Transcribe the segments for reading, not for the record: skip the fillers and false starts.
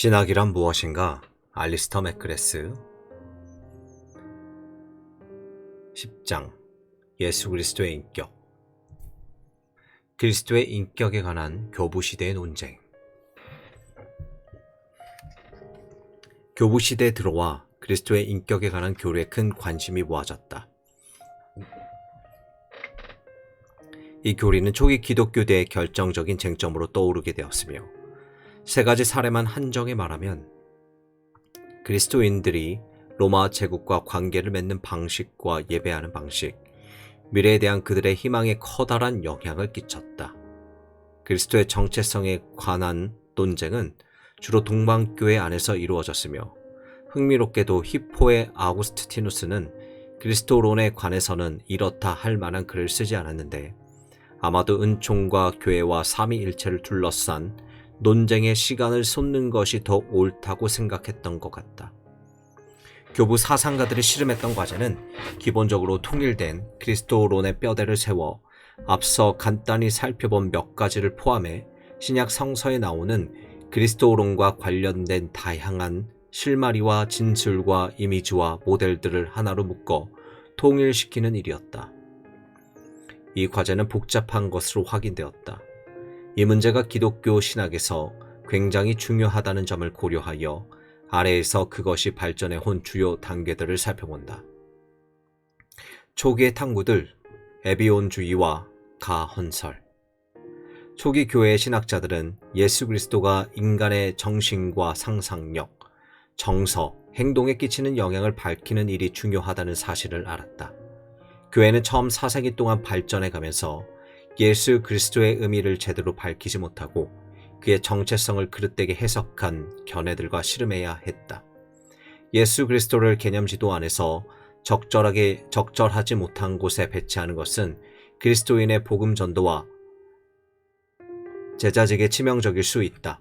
신학이란 무엇인가? 알리스터 맥그레스 10장 예수 그리스도의 인격. 그리스도의 인격에 관한 교부시대의 논쟁. 교부시대에 들어와 그리스도의 인격에 관한 교류에 큰 관심이 모아졌다. 이 교리는 초기 기독교대의 결정적인 쟁점으로 떠오르게 되었으며, 세 가지 사례만 한정해 말하면 그리스도인들이 로마 제국과 관계를 맺는 방식과 예배하는 방식, 미래에 대한 그들의 희망에 커다란 영향을 끼쳤다. 그리스도의 정체성에 관한 논쟁은 주로 동방교회 안에서 이루어졌으며, 흥미롭게도 히포의 아우구스티누스는 그리스도론에 관해서는 이렇다 할 만한 글을 쓰지 않았는데, 아마도 은총과 교회와 삼위일체를 둘러싼 논쟁에 시간을 쏟는 것이 더 옳다고 생각했던 것 같다. 교부 사상가들이 씨름했던 과제는 기본적으로 통일된 그리스도론의 뼈대를 세워 앞서 간단히 살펴본 몇 가지를 포함해 신약 성서에 나오는 그리스도론과 관련된 다양한 실마리와 진술과 이미지와 모델들을 하나로 묶어 통일시키는 일이었다. 이 과제는 복잡한 것으로 확인되었다. 이 문제가 기독교 신학에서 굉장히 중요하다는 점을 고려하여 아래에서 그것이 발전해 온 주요 단계들을 살펴본다. 초기의 탐구들, 에비온주의와 가헌설. 초기 교회의 신학자들은 예수 그리스도가 인간의 정신과 상상력, 정서, 행동에 끼치는 영향을 밝히는 일이 중요하다는 사실을 알았다. 교회는 처음 4세기 동안 발전해 가면서 예수 그리스도의 의미를 제대로 밝히지 못하고 그의 정체성을 그릇되게 해석한 견해들과 씨름해야 했다. 예수 그리스도를 개념지도 안에서 적절하지 못한 곳에 배치하는 것은 그리스도인의 복음 전도와 제자직에 치명적일 수 있다.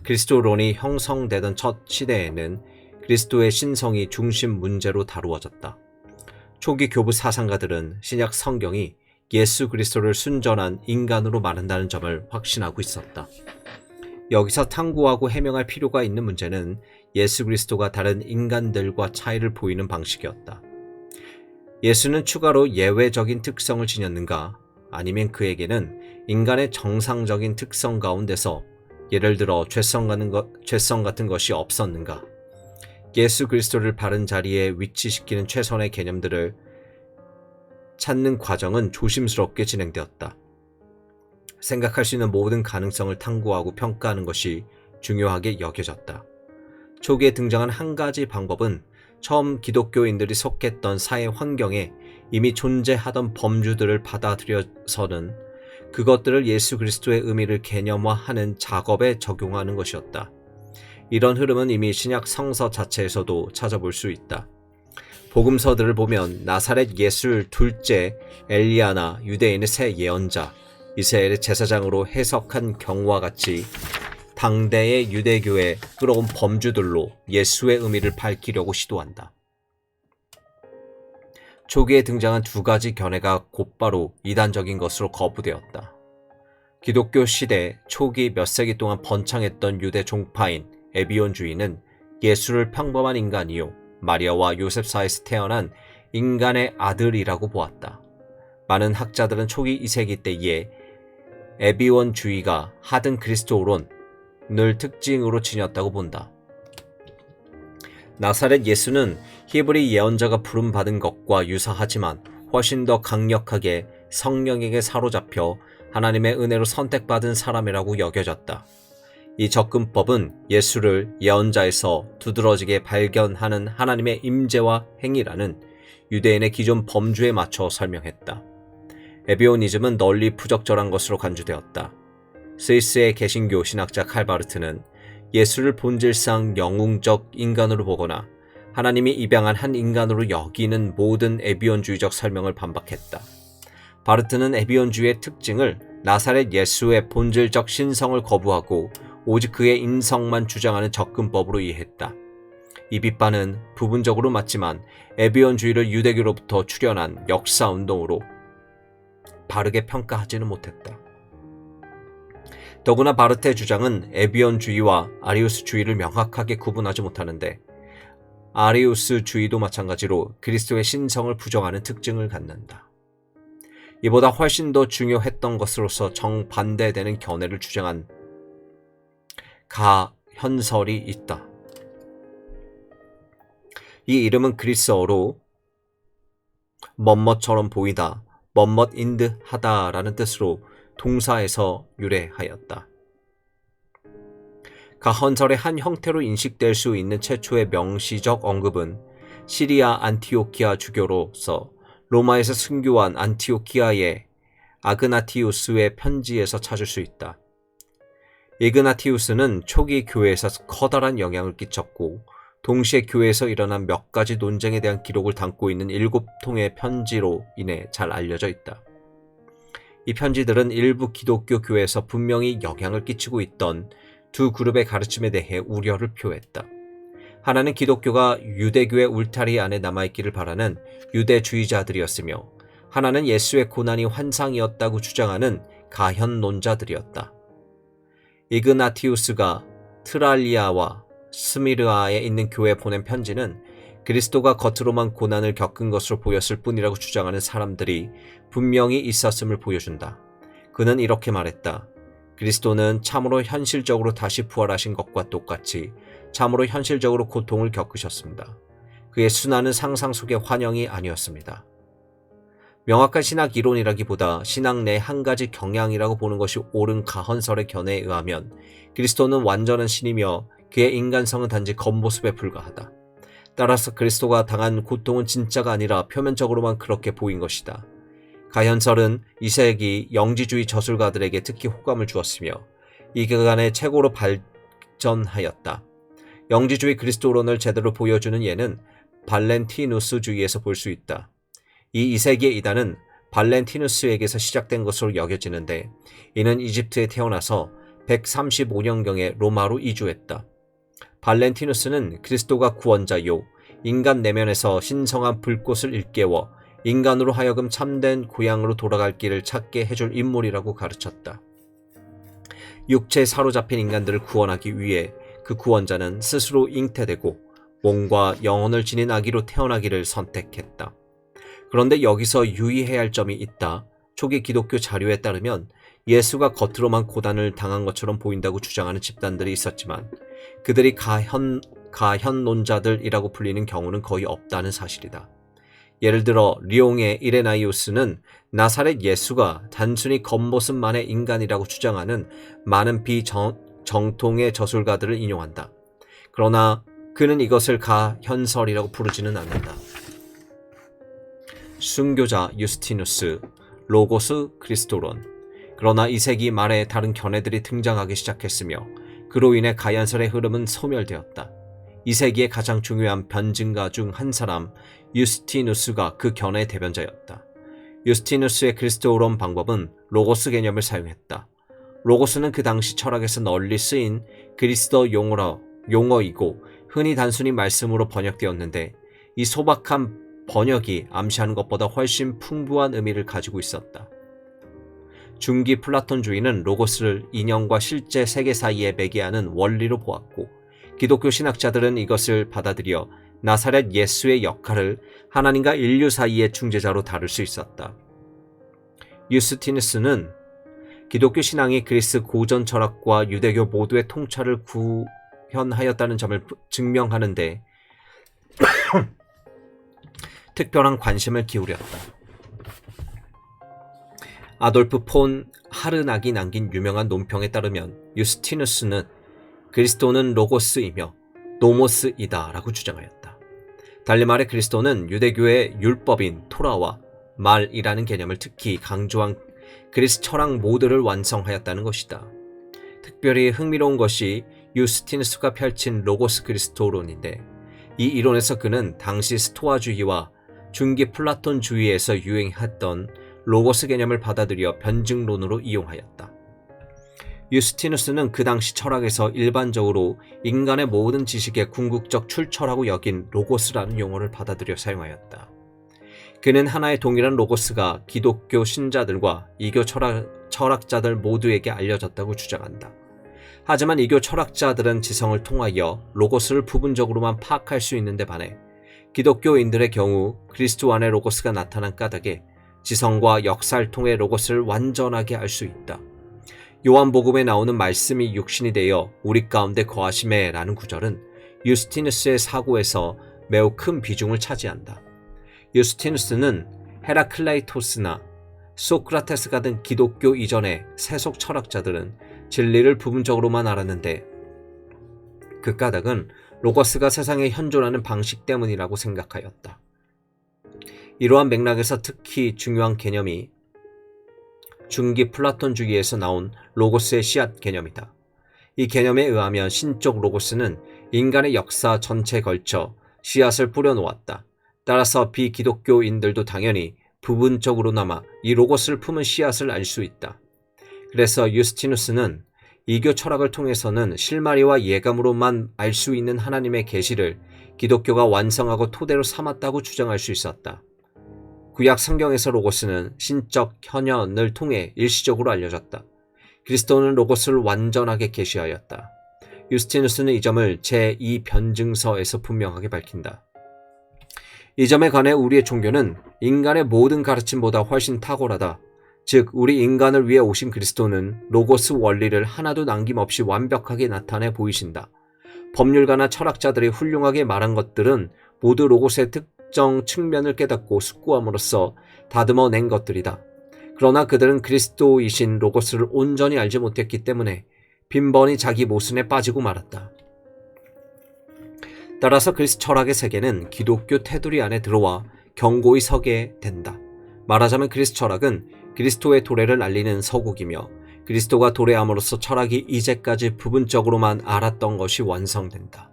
그리스도론이 형성되던 첫 시대에는 그리스도의 신성이 중심 문제로 다루어졌다. 초기 교부 사상가들은 신약 성경이 예수 그리스도를 순전한 인간으로 말한다는 점을 확신하고 있었다. 여기서 탐구하고 해명할 필요가 있는 문제는 예수 그리스도가 다른 인간들과 차이를 보이는 방식이었다. 예수는 추가로 예외적인 특성을 지녔는가? 아니면 그에게는 인간의 정상적인 특성 가운데서 예를 들어 죄성 같은 것이 없었는가? 예수 그리스도를 바른 자리에 위치시키는 최선의 개념들을 찾는 과정은 조심스럽게 진행되었다. 생각할 수 있는 모든 가능성을 탐구하고 평가하는 것이 중요하게 여겨졌다. 초기에 등장한 한 가지 방법은 처음 기독교인들이 속했던 사회 환경에 이미 존재하던 범주들을 받아들여서는 그것들을 예수 그리스도의 의미를 개념화하는 작업에 적용하는 것이었다. 이런 흐름은 이미 신약 성서 자체에서도 찾아볼 수 있다. 복음서들을 보면 나사렛 예수를 둘째 엘리야나 유대인의 새 예언자 이스라엘의 제사장으로 해석한 경우와 같이 당대의 유대교에 끌어온 범주들로 예수의 의미를 밝히려고 시도한다. 초기에 등장한 두 가지 견해가 곧바로 이단적인 것으로 거부되었다. 기독교 시대 초기 몇 세기 동안 번창했던 유대 종파인 에비온주의는 예수를 평범한 인간이요 마리아와 요셉 사이에서 태어난 인간의 아들이라고 보았다. 많은 학자들은 초기 2세기 때에 에비온주의가 하등 그리스도론을 특징으로 지녔다고 본다. 나사렛 예수는 히브리 예언자가 부름받은 것과 유사하지만 훨씬 더 강력하게 성령에게 사로잡혀 하나님의 은혜로 선택받은 사람이라고 여겨졌다. 이 접근법은 예수를 예언자에서 두드러지게 발견하는 하나님의 임재와 행위라는 유대인의 기존 범주에 맞춰 설명했다. 에비오니즘은 널리 부적절한 것으로 간주되었다. 스위스의 개신교 신학자 칼바르트는 예수를 본질상 영웅적 인간으로 보거나 하나님이 입양한 한 인간으로 여기는 모든 에비온주의적 설명을 반박했다. 바르트는 에비온주의의 특징을 나사렛 예수의 본질적 신성을 거부하고 오직 그의 인성만 주장하는 접근법으로 이해했다. 이 비판은 부분적으로 맞지만 에비온주의를 유대교로부터 출현한 역사운동으로 바르게 평가하지는 못했다. 더구나 바르테의 주장은 에비온주의와 아리우스주의를 명확하게 구분하지 못하는데 아리우스주의도 마찬가지로 그리스도의 신성을 부정하는 특징을 갖는다. 이보다 훨씬 더 중요했던 것으로서 정반대되는 견해를 주장한 가현설이 있다. 이 이름은 그리스어로 멋멋처럼 보이다, 멋멋인 듯 하다라는 뜻으로 동사에서 유래하였다. 가헌설의 한 형태로 인식될 수 있는 최초의 명시적 언급은 시리아 안티오키아 주교로서 로마에서 순교한 안티오키아의 아그나티우스의 편지에서 찾을 수 있다. 이그나티우스는 초기 교회에서 커다란 영향을 끼쳤고 동시에 교회에서 일어난 몇 가지 논쟁에 대한 기록을 담고 있는 7통의 편지로 인해 잘 알려져 있다. 이 편지들은 일부 기독교 교회에서 분명히 영향을 끼치고 있던 두 그룹의 가르침에 대해 우려를 표했다. 하나는 기독교가 유대교의 울타리 안에 남아있기를 바라는 유대주의자들이었으며 하나는 예수의 고난이 환상이었다고 주장하는 가현론자들이었다. 이그나티우스가 트랄리아와 스미르아에 있는 교회에 보낸 편지는 그리스도가 겉으로만 고난을 겪은 것으로 보였을 뿐이라고 주장하는 사람들이 분명히 있었음을 보여준다. 그는 이렇게 말했다. 그리스도는 참으로 현실적으로 다시 부활하신 것과 똑같이 참으로 현실적으로 고통을 겪으셨습니다. 그의 순환은 상상 속의 환영이 아니었습니다. 명확한 신학 이론이라기보다 신학 내 한 가지 경향이라고 보는 것이 옳은 가헌설의 견해에 의하면 그리스도는 완전한 신이며 그의 인간성은 단지 겉모습에 불과하다. 따라서 그리스도가 당한 고통은 진짜가 아니라 표면적으로만 그렇게 보인 것이다. 가현설은 2세기 영지주의 저술가들에게 특히 호감을 주었으며 이 기간에 최고로 발전하였다. 영지주의 그리스도론을 제대로 보여주는 예는 발렌티누스주의에서 볼 수 있다. 이 2세기의 이단은 발렌티누스에게서 시작된 것으로 여겨지는데 이는 이집트에 태어나서 135년경에 로마로 이주했다. 발렌티누스는 그리스도가 구원자요 인간 내면에서 신성한 불꽃을 일깨워 인간으로 하여금 참된 고향으로 돌아갈 길을 찾게 해줄 인물이라고 가르쳤다. 육체에 사로잡힌 인간들을 구원하기 위해 그 구원자는 스스로 잉태되고 몸과 영혼을 지닌 아기로 태어나기를 선택했다. 그런데 여기서 유의해야 할 점이 있다. 초기 기독교 자료에 따르면 예수가 겉으로만 고난을 당한 것처럼 보인다고 주장하는 집단들이 있었지만 그들이 가현론자들이라고 불리는 경우는 거의 없다는 사실이다. 예를 들어 리옹의 이레나이우스는 나사렛 예수가 단순히 겉모습만의 인간이라고 주장하는 많은 비정통의 저술가들을 인용한다. 그러나 그는 이것을 가현설이라고 부르지는 않는다. 순교자 유스티누스, 로고스 그리스도론. 그러나 2세기 말에 다른 견해들이 등장하기 시작했으며 그로 인해 가현설의 흐름은 소멸되었다. 2세기의 가장 중요한 변증가 중 한 사람 유스티누스가 그 견해의 대변자였다. 유스티누스의 그리스도론 방법은 로고스 개념을 사용했다. 로고스는 그 당시 철학에서 널리 쓰인 그리스도 용어이고 흔히 단순히 말씀으로 번역되었는데 이 소박한 번역이 암시하는 것보다 훨씬 풍부한 의미를 가지고 있었다. 중기 플라톤주의는 로고스를 인형과 실제 세계 사이에 매개하는 원리로 보았고 기독교 신학자들은 이것을 받아들여 나사렛 예수의 역할을 하나님과 인류 사이의 중재자로 다룰 수 있었다. 유스티누스는 기독교 신앙이 그리스 고전 철학과 유대교 모두의 통찰을 구현하였다는 점을 증명하는데 특별한 관심을 기울였다. 아돌프 폰 하르낙이 남긴 유명한 논평에 따르면 유스티누스는 그리스도는 로고스이며 노모스이다 라고 주장하였다. 달리 말해 그리스도는 유대교의 율법인 토라와 말이라는 개념을 특히 강조한 그리스 철학 모두를 완성하였다는 것이다. 특별히 흥미로운 것이 유스티누스가 펼친 로고스 그리스도론인데 이 이론에서 그는 당시 스토아주의와 중기 플라톤주의에서 유행했던 로고스 개념을 받아들여 변증론으로 이용하였다. 유스티누스는 그 당시 철학에서 일반적으로 인간의 모든 지식의 궁극적 출처라고 여긴 로고스라는 용어를 받아들여 사용하였다. 그는 하나의 동일한 로고스가 기독교 신자들과 이교 철학자들 모두에게 알려졌다고 주장한다. 하지만 이교 철학자들은 지성을 통하여 로고스를 부분적으로만 파악할 수 있는데 반해 기독교인들의 경우 그리스도 안에 로고스가 나타난 까닭에 지성과 역사를 통해 로고스를 완전하게 알 수 있다. 요한복음에 나오는 말씀이 육신이 되어 우리 가운데 거하심에 라는 구절은 유스티누스의 사고에서 매우 큰 비중을 차지한다. 유스티누스는 헤라클레이토스나 소크라테스 같은 기독교 이전의 세속 철학자들은 진리를 부분적으로만 알았는데 그 까닭은 로고스가 세상에 현존하는 방식 때문이라고 생각하였다. 이러한 맥락에서 특히 중요한 개념이 중기 플라톤주의에서 나온 로고스의 씨앗 개념이다. 이 개념에 의하면 신적 로고스는 인간의 역사 전체에 걸쳐 씨앗을 뿌려놓았다. 따라서 비기독교인들도 당연히 부분적으로나마 이 로고스를 품은 씨앗을 알 수 있다. 그래서 유스티누스는 이교 철학을 통해서는 실마리와 예감으로만 알 수 있는 하나님의 계시를 기독교가 완성하고 토대로 삼았다고 주장할 수 있었다. 구약 성경에서 로고스는 신적 현현을 통해 일시적으로 알려졌다. 그리스도는 로고스를 완전하게 계시하였다. 유스티누스는 이 점을 제2변증서에서 분명하게 밝힌다. 이 점에 관해 우리의 종교는 인간의 모든 가르침보다 훨씬 탁월하다. 즉 우리 인간을 위해 오신 그리스도는 로고스 원리를 하나도 남김없이 완벽하게 나타내 보이신다. 법률가나 철학자들이 훌륭하게 말한 것들은 모두 로고스의 특정 측면을 깨닫고 숙고함으로써 다듬어낸 것들이다. 그러나 그들은 그리스도이신 로고스를 온전히 알지 못했기 때문에 빈번히 자기 모순에 빠지고 말았다. 따라서 그리스 철학의 세계는 기독교 테두리 안에 들어와 견고히 서게 된다. 말하자면 그리스 철학은 그리스도의 도래를 알리는 서곡이며 그리스도가 도래함으로써 철학이 이제까지 부분적으로만 알았던 것이 완성된다.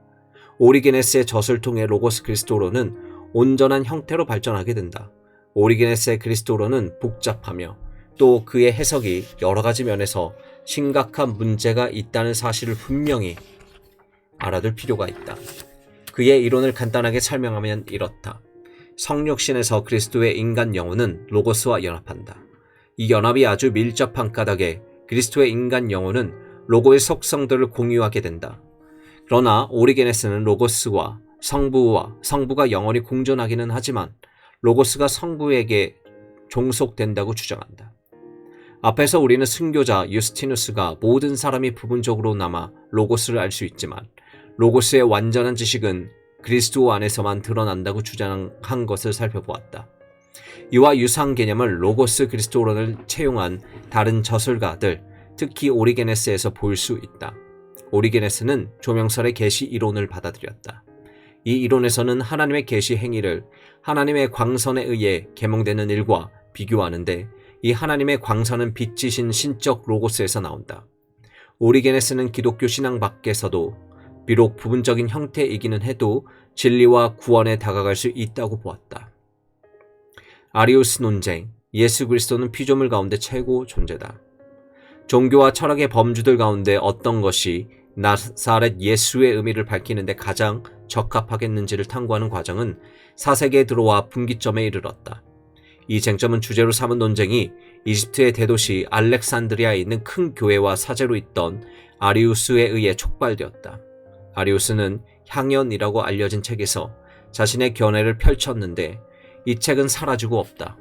오리게네스의 젖을 통해 로고스 그리스도로는 온전한 형태로 발전하게 된다. 오리게네스의 그리스도로는 복잡하며 또 그의 해석이 여러 가지 면에서 심각한 문제가 있다는 사실을 분명히 알아둘 필요가 있다. 그의 이론을 간단하게 설명하면 이렇다. 성육신에서 그리스도의 인간 영혼은 로고스와 연합한다. 이 연합이 아주 밀접한 까닭에 그리스도의 인간 영혼은 로고의 속성들을 공유하게 된다. 그러나 오리게네스는 로고스와 성부가 영원히 공존하기는 하지만 로고스가 성부에게 종속된다고 주장한다. 앞에서 우리는 순교자 유스티누스가 모든 사람이 부분적으로나마 로고스를 알 수 있지만 로고스의 완전한 지식은 그리스도 안에서만 드러난다고 주장한 것을 살펴보았다. 이와 유사한 개념을 로고스 그리스도론을 채용한 다른 저술가들, 특히 오리게네스에서 볼 수 있다. 오리게네스는 조명설의 계시 이론을 받아들였다. 이 이론에서는 하나님의 계시 행위를 하나님의 광선에 의해 계몽되는 일과 비교하는데 이 하나님의 광선은 빛이신 신적 로고스에서 나온다. 오리게네스는 기독교 신앙 밖에서도 비록 부분적인 형태이기는 해도 진리와 구원에 다가갈 수 있다고 보았다. 아리우스 논쟁, 예수 그리스도는 피조물 가운데 최고 존재다. 종교와 철학의 범주들 가운데 어떤 것이 나사렛 예수의 의미를 밝히는 데 가장 적합하겠는지를 탐구하는 과정은 4세기에 들어와 분기점에 이르렀다. 이 쟁점은 주제로 삼은 논쟁이 이집트의 대도시 알렉산드리아에 있는 큰 교회와 사제로 있던 아리우스에 의해 촉발되었다. 아리우스는 향연이라고 알려진 책에서 자신의 견해를 펼쳤는데 이 책은 사라지고 없다.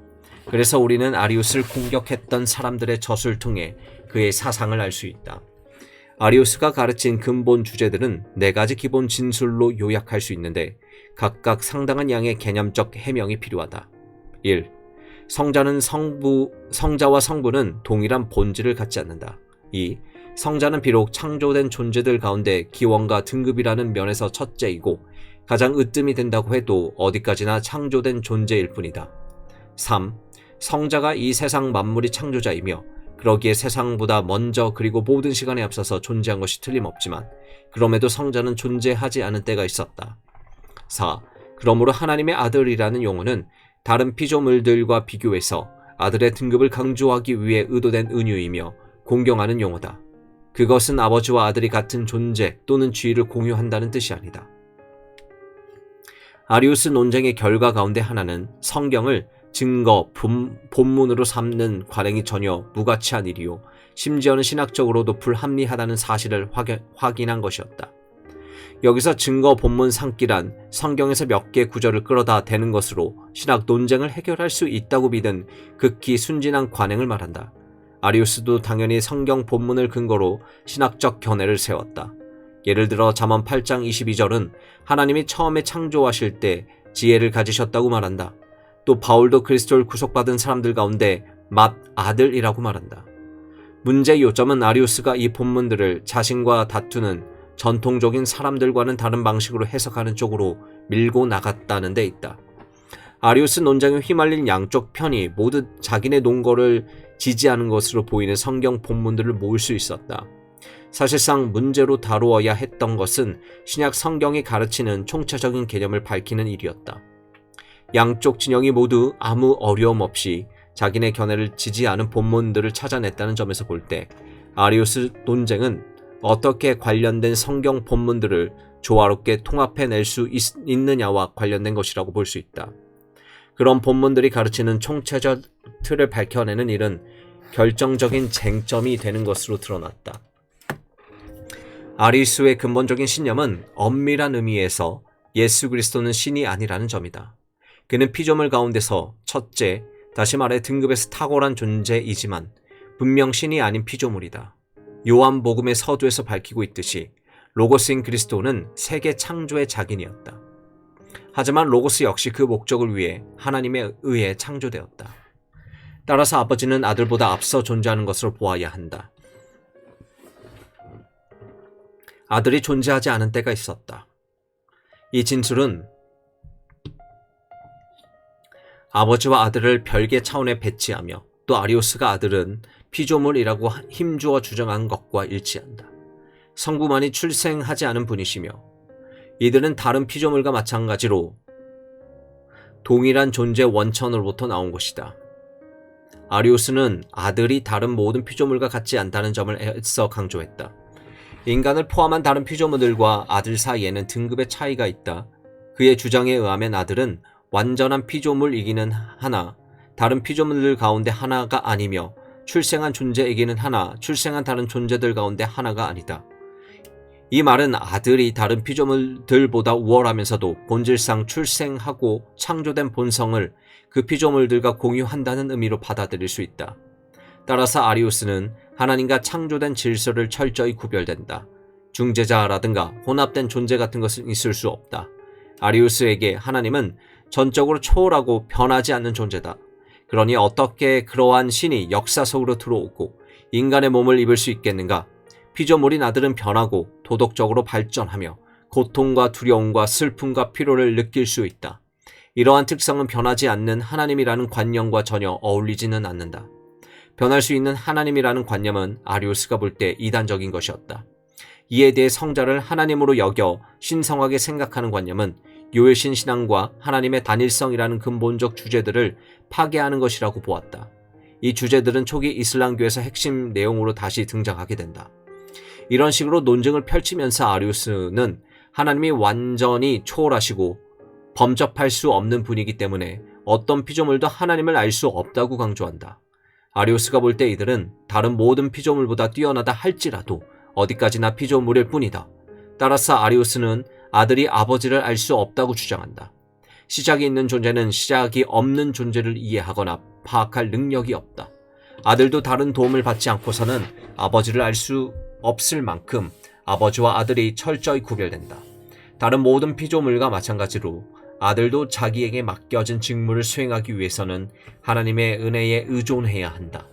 그래서 우리는 아리우스를 공격했던 사람들의 젖을 통해 그의 사상을 알 수 있다. 아리우스가 가르친 근본 주제들은 4가지 기본 진술로 요약할 수 있는데 각각 상당한 양의 개념적 해명이 필요하다. 1. 성자와 성부는 동일한 본질을 갖지 않는다. 2. 성자는 비록 창조된 존재들 가운데 기원과 등급이라는 면에서 첫째이고 가장 으뜸이 된다고 해도 어디까지나 창조된 존재일 뿐이다. 3. 성자가 이 세상 만물이 창조자이며 그러기에 세상보다 먼저 그리고 모든 시간에 앞서서 존재한 것이 틀림없지만 그럼에도 성자는 존재하지 않은 때가 있었다. 4. 그러므로 하나님의 아들이라는 용어는 다른 피조물들과 비교해서 아들의 등급을 강조하기 위해 의도된 은유이며 공경하는 용어다. 그것은 아버지와 아들이 같은 존재 또는 지위를 공유한다는 뜻이 아니다. 아리우스 논쟁의 결과 가운데 하나는 성경을 증거, 본문으로 삼는 관행이 전혀 무가치한 일이요 심지어는 신학적으로도 불합리하다는 사실을 확인한 것이었다. 여기서 증거 본문 삼기란 성경에서 몇 개 구절을 끌어다 대는 것으로 신학 논쟁을 해결할 수 있다고 믿은 극히 순진한 관행을 말한다. 아리우스도 당연히 성경 본문을 근거로 신학적 견해를 세웠다. 예를 들어 잠언 8장 22절은 하나님이 처음에 창조하실 때 지혜를 가지셨다고 말한다. 또 바울도 그리스도를 구속받은 사람들 가운데 맏아들이라고 말한다. 문제의 요점은 아리우스가 이 본문들을 자신과 다투는 전통적인 사람들과는 다른 방식으로 해석하는 쪽으로 밀고 나갔다는 데 있다. 아리우스 논쟁에 휘말린 양쪽 편이 모두 자기네 논거를 지지하는 것으로 보이는 성경 본문들을 모을 수 있었다. 사실상 문제로 다루어야 했던 것은 신약 성경이 가르치는 총체적인 개념을 밝히는 일이었다. 양쪽 진영이 모두 아무 어려움 없이 자기네 견해를 지지하는 본문들을 찾아냈다는 점에서 볼 때 아리우스 논쟁은 어떻게 관련된 성경 본문들을 조화롭게 통합해낼 수 있느냐와 관련된 것이라고 볼 수 있다. 그런 본문들이 가르치는 총체적 틀을 밝혀내는 일은 결정적인 쟁점이 되는 것으로 드러났다. 아리우스의 근본적인 신념은 엄밀한 의미에서 예수 그리스도는 신이 아니라는 점이다. 그는 피조물 가운데서 첫째, 다시 말해 등급에서 탁월한 존재이지만 분명 신이 아닌 피조물이다. 요한복음의 서두에서 밝히고 있듯이 로고스인 그리스도는 세계 창조의 작인이었다. 하지만 로고스 역시 그 목적을 위해 하나님에 의해 창조되었다. 따라서 아버지는 아들보다 앞서 존재하는 것으로 보아야 한다. 아들이 존재하지 않은 때가 있었다. 이 진술은 아버지와 아들을 별개 차원에 배치하며 또 아리우스가 아들은 피조물이라고 힘주어 주장한 것과 일치한다. 성부만이 출생하지 않은 분이시며 이들은 다른 피조물과 마찬가지로 동일한 존재 원천으로부터 나온 것이다. 아리우스는 아들이 다른 모든 피조물과 같지 않다는 점을 애써 강조했다. 인간을 포함한 다른 피조물들과 아들 사이에는 등급의 차이가 있다. 그의 주장에 의하면 아들은 완전한 피조물이기는 하나 다른 피조물들 가운데 하나가 아니며 출생한 존재이기는 하나 출생한 다른 존재들 가운데 하나가 아니다. 이 말은 아들이 다른 피조물들보다 우월하면서도 본질상 출생하고 창조된 본성을 그 피조물들과 공유한다는 의미로 받아들일 수 있다. 따라서 아리우스는 하나님과 창조된 질서를 철저히 구별된다. 중재자라든가 혼합된 존재 같은 것은 있을 수 없다. 아리우스에게 하나님은 전적으로 초월하고 변하지 않는 존재다. 그러니 어떻게 그러한 신이 역사 속으로 들어오고 인간의 몸을 입을 수 있겠는가? 피조물인 아들은 변하고 도덕적으로 발전하며 고통과 두려움과 슬픔과 피로를 느낄 수 있다. 이러한 특성은 변하지 않는 하나님이라는 관념과 전혀 어울리지는 않는다. 변할 수 있는 하나님이라는 관념은 아리우스가 볼 때 이단적인 것이었다. 이에 대해 성자를 하나님으로 여겨 신성하게 생각하는 관념은 요일신 신앙과 하나님의 단일성이라는 근본적 주제들을 파괴하는 것이라고 보았다. 이 주제들은 초기 이슬람교에서 핵심 내용으로 다시 등장하게 된다. 이런 식으로 논쟁을 펼치면서 아리우스는 하나님이 완전히 초월하시고 범접할 수 없는 분이기 때문에 어떤 피조물도 하나님을 알 수 없다고 강조한다. 아리우스가 볼 때 이들은 다른 모든 피조물보다 뛰어나다 할지라도 어디까지나 피조물일 뿐이다. 따라서 아리우스는 아들이 아버지를 알 수 없다고 주장한다. 시작이 있는 존재는 시작이 없는 존재를 이해하거나 파악할 능력이 없다. 아들도 다른 도움을 받지 않고서는 아버지를 알 수 없을 만큼 아버지와 아들이 철저히 구별된다. 다른 모든 피조물과 마찬가지로 아들도 자기에게 맡겨진 직무를 수행하기 위해서는 하나님의 은혜에 의존해야 한다.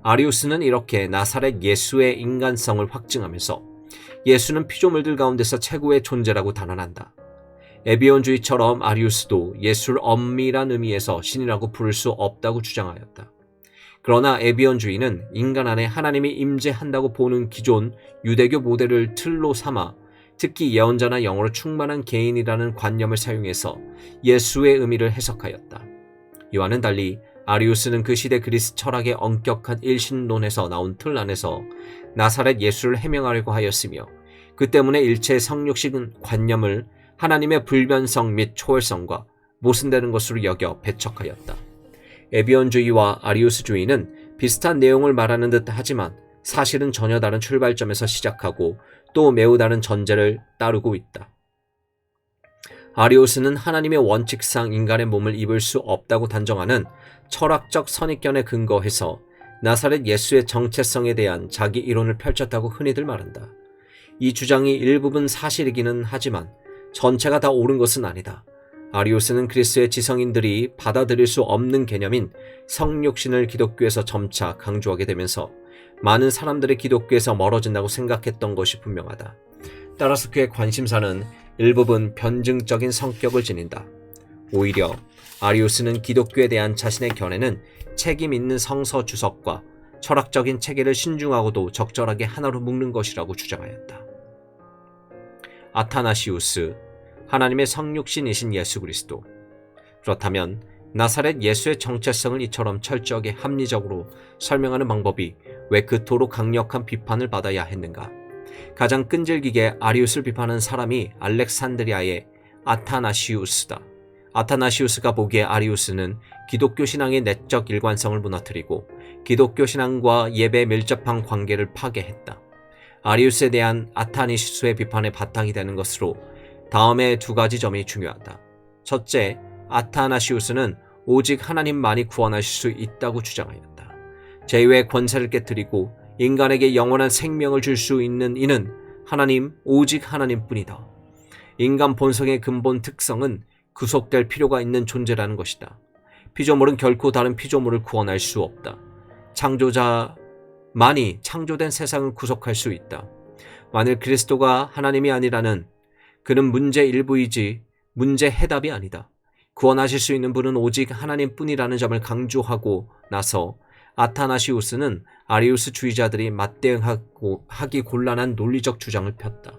아리우스는 이렇게 나사렛 예수의 인간성을 확증하면서 예수는 피조물들 가운데서 최고의 존재라고 단언한다. 에비온주의처럼 아리우스도 예수를 엄밀한 의미에서 신이라고 부를 수 없다고 주장하였다. 그러나 에비온주의는 인간 안에 하나님이 임재한다고 보는 기존 유대교 모델을 틀로 삼아 특히 예언자나 영으로 충만한 개인이라는 관념을 사용해서 예수의 의미를 해석하였다. 이와는 달리 아리우스는 그 시대 그리스 철학의 엄격한 일신론에서 나온 틀 안에서 나사렛 예수를 해명하려고 하였으며 그 때문에 일체 성육식 관념을 하나님의 불변성 및 초월성과 모순되는 것으로 여겨 배척하였다. 에비온주의와 아리우스주의는 비슷한 내용을 말하는 듯 하지만 사실은 전혀 다른 출발점에서 시작하고 또 매우 다른 전제를 따르고 있다. 아리우스는 하나님의 원칙상 인간의 몸을 입을 수 없다고 단정하는 철학적 선입견에 근거해서 나사렛 예수의 정체성에 대한 자기 이론을 펼쳤다고 흔히들 말한다. 이 주장이 일부분 사실이기는 하지만 전체가 다 옳은 것은 아니다. 아리우스는 그리스도의 지성인들이 받아들일 수 없는 개념인 성육신을 기독교에서 점차 강조하게 되면서 많은 사람들이 기독교에서 멀어진다고 생각했던 것이 분명하다. 따라서 그의 관심사는 일부분 변증적인 성격을 지닌다. 오히려 아리우스는 기독교에 대한 자신의 견해는 책임 있는 성서 주석과 철학적인 체계를 신중하고도 적절하게 하나로 묶는 것이라고 주장하였다. 아타나시우스, 하나님의 성육신이신 예수 그리스도. 그렇다면 나사렛 예수의 정체성을 이처럼 철저하게 합리적으로 설명하는 방법이 왜 그토록 강력한 비판을 받아야 했는가? 가장 끈질기게 아리우스를 비판하는 사람이 알렉산드리아의 아타나시우스다. 아타나시우스가 보기에 아리우스는 기독교 신앙의 내적 일관성을 무너뜨리고 기독교 신앙과 예배에 밀접한 관계를 파괴했다. 아리우스에 대한 아타나시우스의 비판의 바탕이 되는 것으로 다음의 두 가지 점이 중요하다. 첫째, 아타나시우스는 오직 하나님만이 구원하실 수 있다고 주장하였다. 제외의 권세를 깨뜨리고 인간에게 영원한 생명을 줄 수 있는 이는 하나님, 오직 하나님뿐이다. 인간 본성의 근본 특성은 구속될 필요가 있는 존재라는 것이다. 피조물은 결코 다른 피조물을 구원할 수 없다. 창조자만이 창조된 세상을 구속할 수 있다. 만일 그리스도가 하나님이 아니라는 그는 문제 일부이지 문제 해답이 아니다. 구원하실 수 있는 분은 오직 하나님뿐이라는 점을 강조하고 나서 아타나시우스는 아리우스 주의자들이 맞대응하기 곤란한 논리적 주장을 폈다.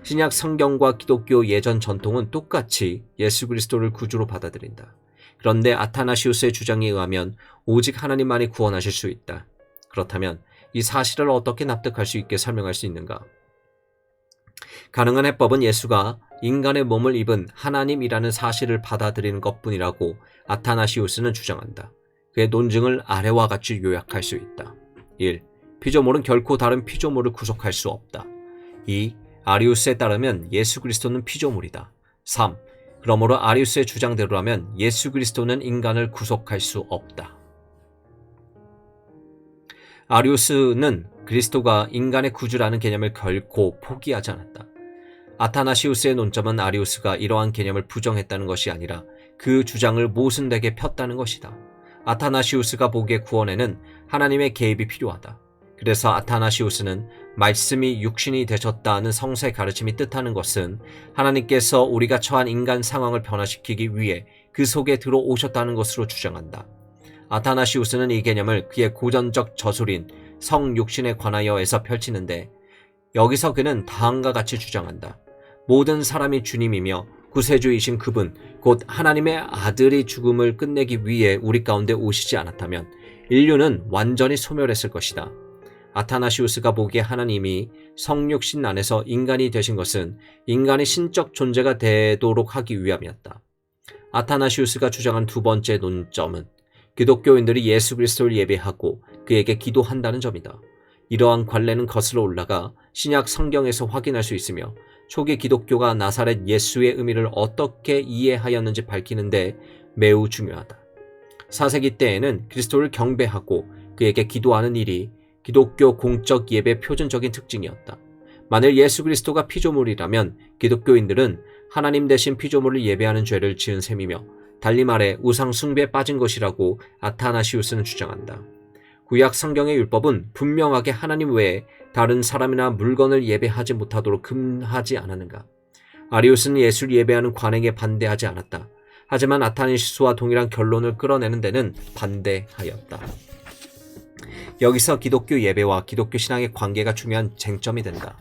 신약 성경과 기독교 예전 전통은 똑같이 예수 그리스도를 구주로 받아들인다. 그런데 아타나시우스의 주장에 의하면 오직 하나님만이 구원하실 수 있다. 그렇다면 이 사실을 어떻게 납득할 수 있게 설명할 수 있는가? 가능한 해법은 예수가 인간의 몸을 입은 하나님이라는 사실을 받아들이는 것뿐이라고 아타나시우스는 주장한다. 그의 논증을 아래와 같이 요약할 수 있다. 1. 피조물은 결코 다른 피조물을 구속할 수 없다. 2. 아리우스에 따르면 예수 그리스도는 피조물이다. 3. 그러므로 아리우스의 주장대로라면 예수 그리스도는 인간을 구속할 수 없다. 아리우스는 그리스도가 인간의 구주라는 개념을 결코 포기하지 않았다. 아타나시우스의 논점은 아리우스가 이러한 개념을 부정했다는 것이 아니라 그 주장을 모순되게 폈다는 것이다. 아타나시우스가 보기에 구원에는 하나님의 개입이 필요하다. 그래서 아타나시우스는 말씀이 육신이 되셨다는 성서의 가르침이 뜻하는 것은 하나님께서 우리가 처한 인간 상황을 변화시키기 위해 그 속에 들어오셨다는 것으로 주장한다. 아타나시우스는 이 개념을 그의 고전적 저술인 성육신에 관하여에서 펼치는데 여기서 그는 다음과 같이 주장한다. 모든 사람이 주님이며 구세주이신 그분, 곧 하나님의 아들이 죽음을 끝내기 위해 우리 가운데 오시지 않았다면 인류는 완전히 소멸했을 것이다. 아타나시우스가 보기에 하나님이 성육신 안에서 인간이 되신 것은 인간이 신적 존재가 되도록 하기 위함이었다. 아타나시우스가 주장한 두 번째 논점은 기독교인들이 예수 그리스도를 예배하고 그에게 기도한다는 점이다. 이러한 관례는 거슬러 올라가 신약 성경에서 확인할 수 있으며 초기 기독교가 나사렛 예수의 의미를 어떻게 이해하였는지 밝히는데 매우 중요하다. 4세기 때에는 그리스도를 경배하고 그에게 기도하는 일이 기독교 공적 예배 표준적인 특징이었다. 만일 예수 그리스도가 피조물이라면 기독교인들은 하나님 대신 피조물을 예배하는 죄를 지은 셈이며 달리 말해 우상 숭배에 빠진 것이라고 아타나시우스는 주장한다. 구약 성경의 율법은 분명하게 하나님 외에 다른 사람이나 물건을 예배하지 못하도록 금하지 않았는가? 아리우스는 예수를 예배하는 관행에 반대하지 않았다. 하지만 아타나시우스와 동일한 결론을 끌어내는 데는 반대하였다. 여기서 기독교 예배와 기독교 신앙의 관계가 중요한 쟁점이 된다.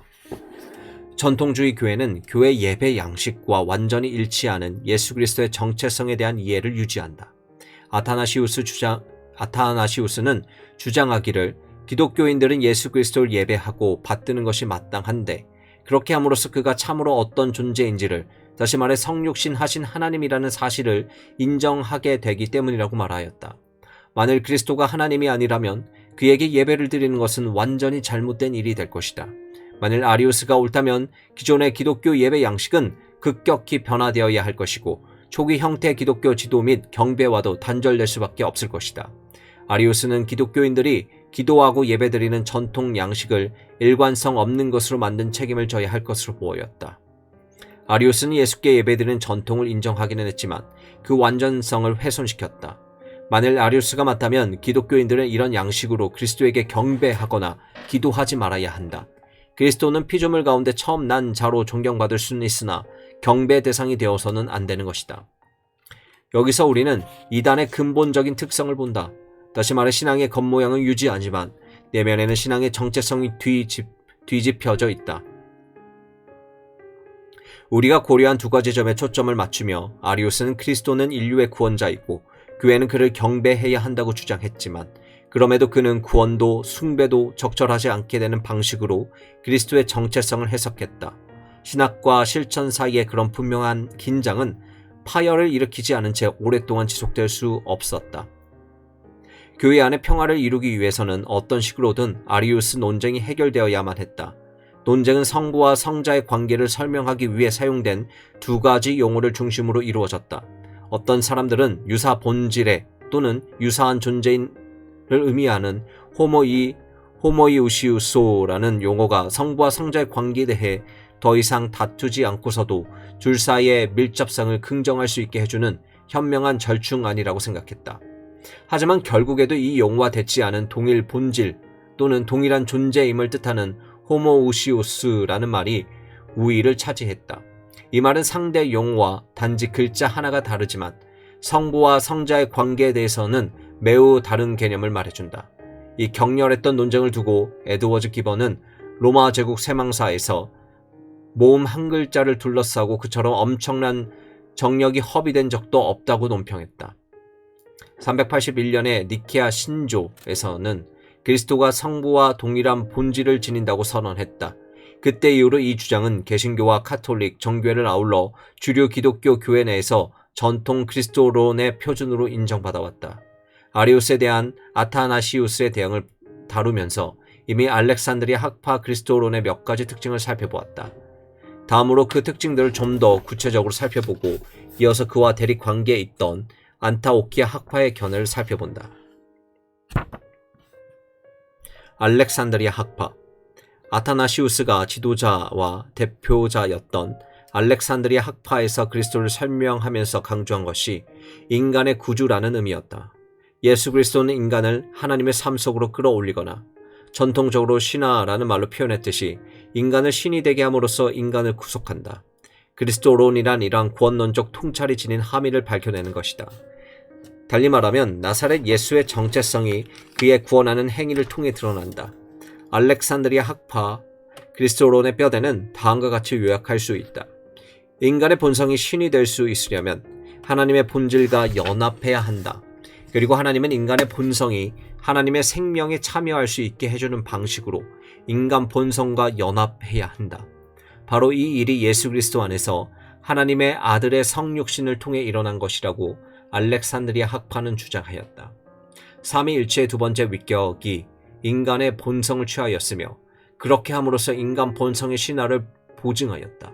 전통주의 교회는 교회 예배 양식과 완전히 일치하는 예수 그리스도의 정체성에 대한 이해를 유지한다. 아타나시우스는 주장하기를 기독교인들은 예수 그리스도를 예배하고 받드는 것이 마땅한데 그렇게 함으로써 그가 참으로 어떤 존재인지를 다시 말해 성육신 하신 하나님이라는 사실을 인정하게 되기 때문이라고 말하였다. 만일 그리스도가 하나님이 아니라면 그에게 예배를 드리는 것은 완전히 잘못된 일이 될 것이다. 만일 아리우스가 옳다면 기존의 기독교 예배 양식은 급격히 변화되어야 할 것이고 초기 형태 기독교 지도 및 경배와도 단절될 수밖에 없을 것이다. 아리우스는 기독교인들이 기도하고 예배드리는 전통 양식을 일관성 없는 것으로 만든 책임을 져야 할 것으로 보였다. 아리우스는 예수께 예배드리는 전통을 인정하기는 했지만 그 완전성을 훼손시켰다. 만일 아리우스가 맞다면 기독교인들은 이런 양식으로 그리스도에게 경배하거나 기도하지 말아야 한다. 그리스도는 피조물 가운데 처음 난 자로 존경받을 수는 있으나 경배 대상이 되어서는 안 되는 것이다. 여기서 우리는 이단의 근본적인 특성을 본다. 다시 말해 신앙의 겉모양은 유지하지만 내면에는 신앙의 정체성이 뒤집혀져 있다. 우리가 고려한 두 가지 점에 초점을 맞추며 아리우스는 그리스도는 인류의 구원자이고 교회는 그를 경배해야 한다고 주장했지만 그럼에도 그는 구원도 숭배도 적절하지 않게 되는 방식으로 그리스도의 정체성을 해석했다. 신학과 실천 사이의 그런 분명한 긴장은 파열을 일으키지 않은 채 오랫동안 지속될 수 없었다. 교회 안의 평화를 이루기 위해서는 어떤 식으로든 아리우스 논쟁이 해결되어야만 했다. 논쟁은 성부와 성자의 관계를 설명하기 위해 사용된 두 가지 용어를 중심으로 이루어졌다. 어떤 사람들은 유사 본질의 또는 유사한 존재인을 의미하는 호모이우시우소라는 용어가 성부와 성자의 관계에 대해 더 이상 다투지 않고서도 둘 사이의 밀접성을 긍정할 수 있게 해주는 현명한 절충안이라고 생각했다. 하지만 결국에도 이 용어와 대치 않은 동일 본질 또는 동일한 존재임을 뜻하는 호모우시우스라는 말이 우위를 차지했다. 이 말은 상대 용어와 단지 글자 하나가 다르지만 성부와 성자의 관계에 대해서는 매우 다른 개념을 말해준다. 이 격렬했던 논쟁을 두고 에드워즈 기번은 로마 제국 세망사에서 모음 한 글자를 둘러싸고 그처럼 엄청난 정력이 허비된 적도 없다고 논평했다. 381년에 니케아 신조에서는 그리스도가 성부와 동일한 본질을 지닌다고 선언했다. 그때 이후로 이 주장은 개신교와 카톨릭, 정교회를 아울러 주류 기독교 교회 내에서 전통 그리스도론의 표준으로 인정받아왔다. 아리우스에 대한 아타나시우스의 대응을 다루면서 이미 알렉산드리아 학파 그리스도론의 몇 가지 특징을 살펴보았다. 다음으로 그 특징들을 좀 더 구체적으로 살펴보고 이어서 그와 대립 관계에 있던 안타오키아 학파의 견해를 살펴본다. 알렉산드리아 학파. 아타나시우스가 지도자와 대표자였던 알렉산드리아 학파에서 그리스도를 설명하면서 강조한 것이 인간의 구주라는 의미였다. 예수 그리스도는 인간을 하나님의 삶 속으로 끌어올리거나 전통적으로 신화라는 말로 표현했듯이 인간을 신이 되게 함으로써 인간을 구속한다. 그리스도론이란 이러한 구원론적 통찰이 지닌 함의를 밝혀내는 것이다. 달리 말하면 나사렛 예수의 정체성이 그의 구원하는 행위를 통해 드러난다. 알렉산드리아 학파 그리스도론의 뼈대는 다음과 같이 요약할 수 있다. 인간의 본성이 신이 될 수 있으려면 하나님의 본질과 연합해야 한다. 그리고 하나님은 인간의 본성이 하나님의 생명에 참여할 수 있게 해주는 방식으로 인간 본성과 연합해야 한다. 바로 이 일이 예수 그리스도 안에서 하나님의 아들의 성육신을 통해 일어난 것이라고 알렉산드리아 학파는 주장하였다. 삼위일체의 두 번째 위격이 인간의 본성을 취하였으며 그렇게 함으로써 인간 본성의 신화를 보증하였다.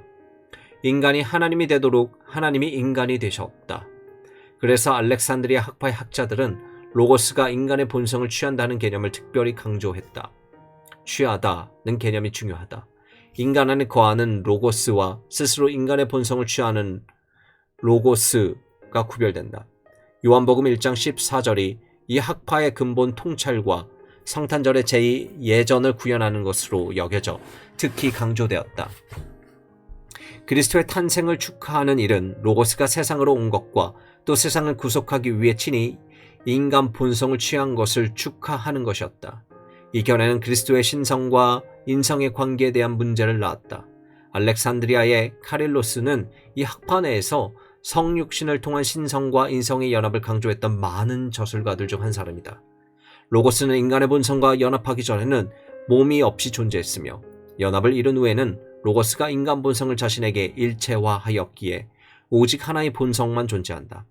인간이 하나님이 되도록 하나님이 인간이 되셨다. 그래서 알렉산드리아 학파의 학자들은 로고스가 인간의 본성을 취한다는 개념을 특별히 강조했다. 취하다는 개념이 중요하다. 인간 안에 거하는 로고스와 스스로 인간의 본성을 취하는 로고스가 구별된다. 요한복음 1장 14절이 이 학파의 근본 통찰과 성탄절의 제2 예전을 구현하는 것으로 여겨져 특히 강조되었다. 그리스도의 탄생을 축하하는 일은 로고스가 세상으로 온 것과 또 세상을 구속하기 위해 친히 인간 본성을 취한 것을 축하하는 것이었다. 이 견해는 그리스도의 신성과 인성의 관계에 대한 문제를 낳았다. 알렉산드리아의 카릴로스는 이 학파 내에서 성육신을 통한 신성과 인성의 연합을 강조했던 많은 저술가들 중 한 사람이다. 로고스는 인간의 본성과 연합하기 전에는 몸이 없이 존재했으며 연합을 이룬 후에는 로고스가 인간 본성을 자신에게 일체화하였기에 오직 하나의 본성만 존재한다.